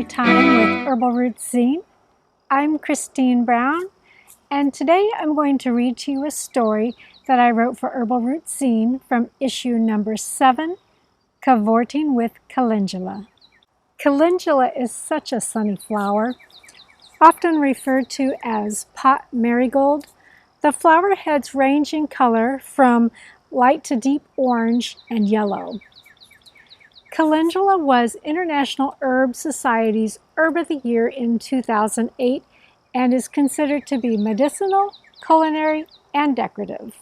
Storytime with Herbal Roots zine. I'm Kristine Brown, and today I'm going to read to you a story that I wrote for Herbal Roots zine from issue number 7, Cavorting with Calendula. Calendula is such a sunny flower. Often referred to as Pot Marigold, the flower heads range in color from light to deep orange and yellow. Calendula was International Herb Society's Herb of the Year in 2008 and is considered to be medicinal, culinary, and decorative.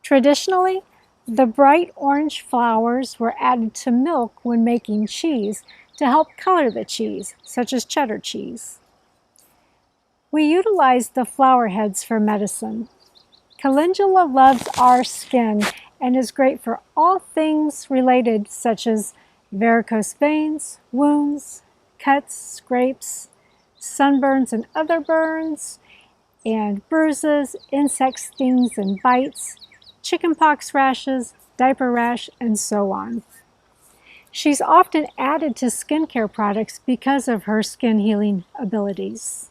Traditionally, the bright orange flowers were added to milk when making cheese to help color the cheese, such as cheddar cheese. We utilize the flower heads for medicine. Calendula loves our skin and is great for all things related, such as varicose veins, wounds, cuts, scrapes, sunburns and other burns, and bruises, insect stings and bites, chickenpox rashes, diaper rash, and so on. She's often added to skincare products because of her skin healing abilities.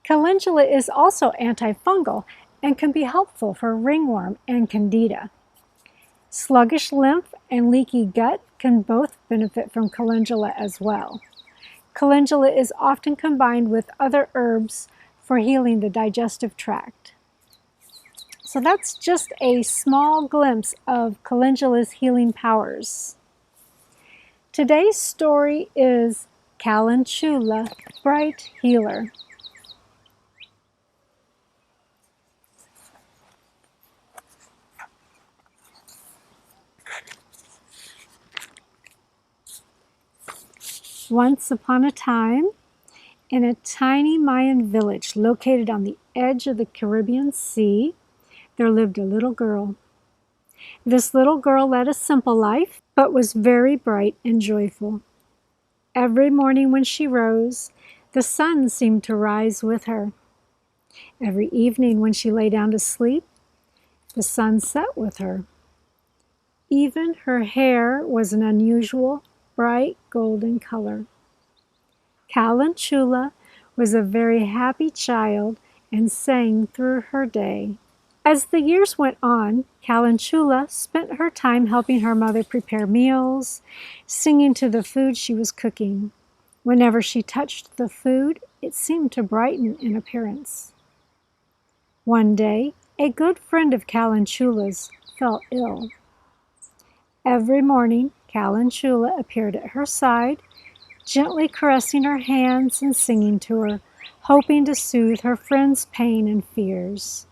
Calendula is also antifungal and can be helpful for ringworm and candida. Sluggish lymph and leaky gut can both benefit from calendula as well. Calendula is often combined with other herbs for healing the digestive tract. So that's just a small glimpse of calendula's healing powers. Today's story is Calendula, Bright Healer. Once upon a time, in a tiny Mayan village located on the edge of the Caribbean Sea, there lived a little girl. This little girl led a simple life, but was very bright and joyful. Every morning when she rose, the sun seemed to rise with her. Every evening when she lay down to sleep, the sun set with her. Even her hair was an unusual, bright golden color. Calendula was a very happy child and sang through her day. As the years went on, Calendula spent her time helping her mother prepare meals, singing to the food she was cooking. Whenever she touched the food, it seemed to brighten in appearance. One day, a good friend of Calendula's fell ill. Every morning, Calendula appeared at her side, gently caressing her hands and singing to her, hoping to soothe her friend's pain and fears.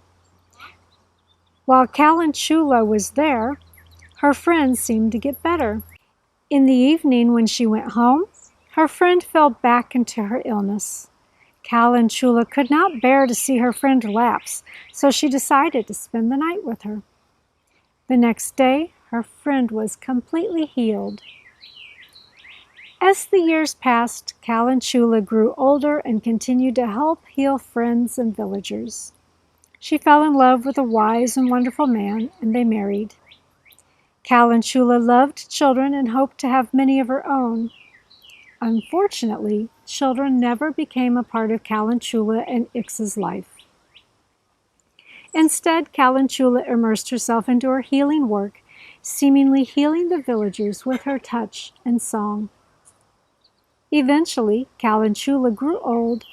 While Calendula was there, her friend seemed to get better. In the evening when she went home, her friend fell back into her illness. Calendula could not bear to see her friend relapse, so she decided to spend the night with her. The next day, her friend was completely healed. As the years passed, Calendula grew older and continued to help heal friends and villagers. She fell in love with a wise and wonderful man, and they married. Calendula loved children and hoped to have many of her own. Unfortunately, children never became a part of Calendula and Ix's life. Instead, Calendula immersed herself into her healing work, seemingly healing the villagers with her touch and song. Eventually, Calendula grew old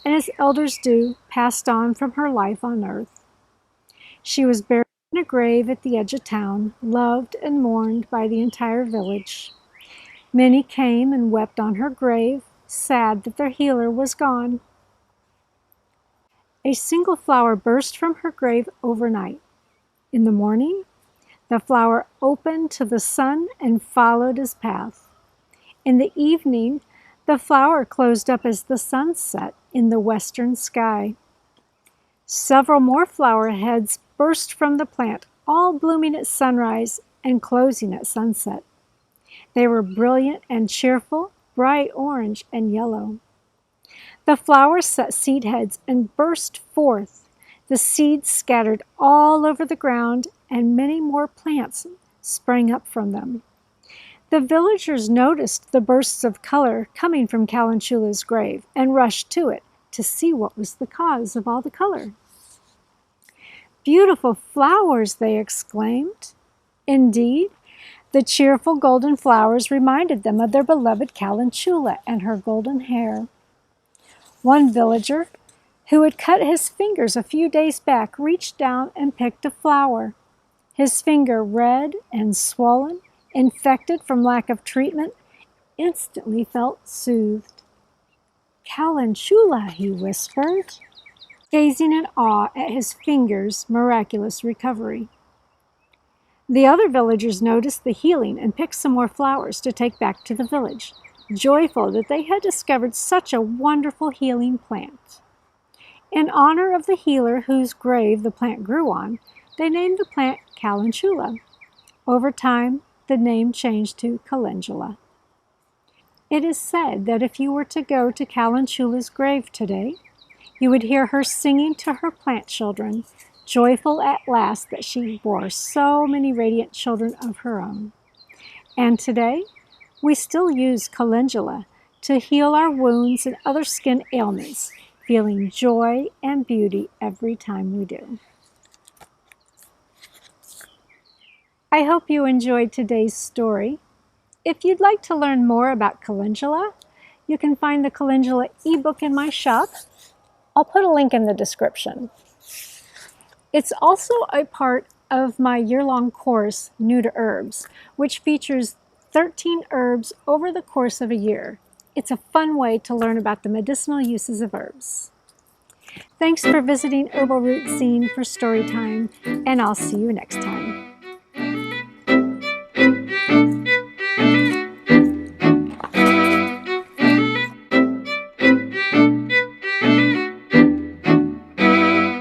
and, as elders do, passed on from her life on earth. She was buried in a grave at the edge of town, loved and mourned by the entire village. Many came and wept on her grave, sad that their healer was gone. A single flower burst from her grave overnight. In the morning, the flower opened to the sun and followed his path. In the evening, the flower closed up as the sun set in the western sky. Several more flower heads burst from the plant, all blooming at sunrise and closing at sunset. They were brilliant and cheerful, bright orange and yellow. The flowers set seed heads and burst forth. The seeds scattered all over the ground, and many more plants sprang up from them. The villagers noticed the bursts of color coming from Calendula's grave and rushed to it to see what was the cause of all the color. "Beautiful flowers!" they exclaimed. Indeed, the cheerful golden flowers reminded them of their beloved Calendula and her golden hair. One villager, who had cut his fingers a few days back, reached down and picked a flower. His finger, red and swollen, infected from lack of treatment, instantly felt soothed. "Calendula," he whispered, gazing in awe at his finger's miraculous recovery. The other villagers noticed the healing and picked some more flowers to take back to the village, joyful that they had discovered such a wonderful healing plant. In honor of the healer whose grave the plant grew on, they named the plant Calendula. Over time, the name changed to Calendula. It is said that if you were to go to Calendula's grave today, you would hear her singing to her plant children, joyful at last that she bore so many radiant children of her own. And today, we still use Calendula to heal our wounds and other skin ailments, feeling joy and beauty every time we do. I hope you enjoyed today's story. If you'd like to learn more about Calendula, you can find the Calendula ebook in my shop. I'll put a link in the description. It's also a part of my year-long course, New to Herbs, which features 13 herbs over the course of a year. It's a fun way to learn about the medicinal uses of herbs. Thanks for visiting Herbal Roots Zine for Storytime, and I'll see you next time.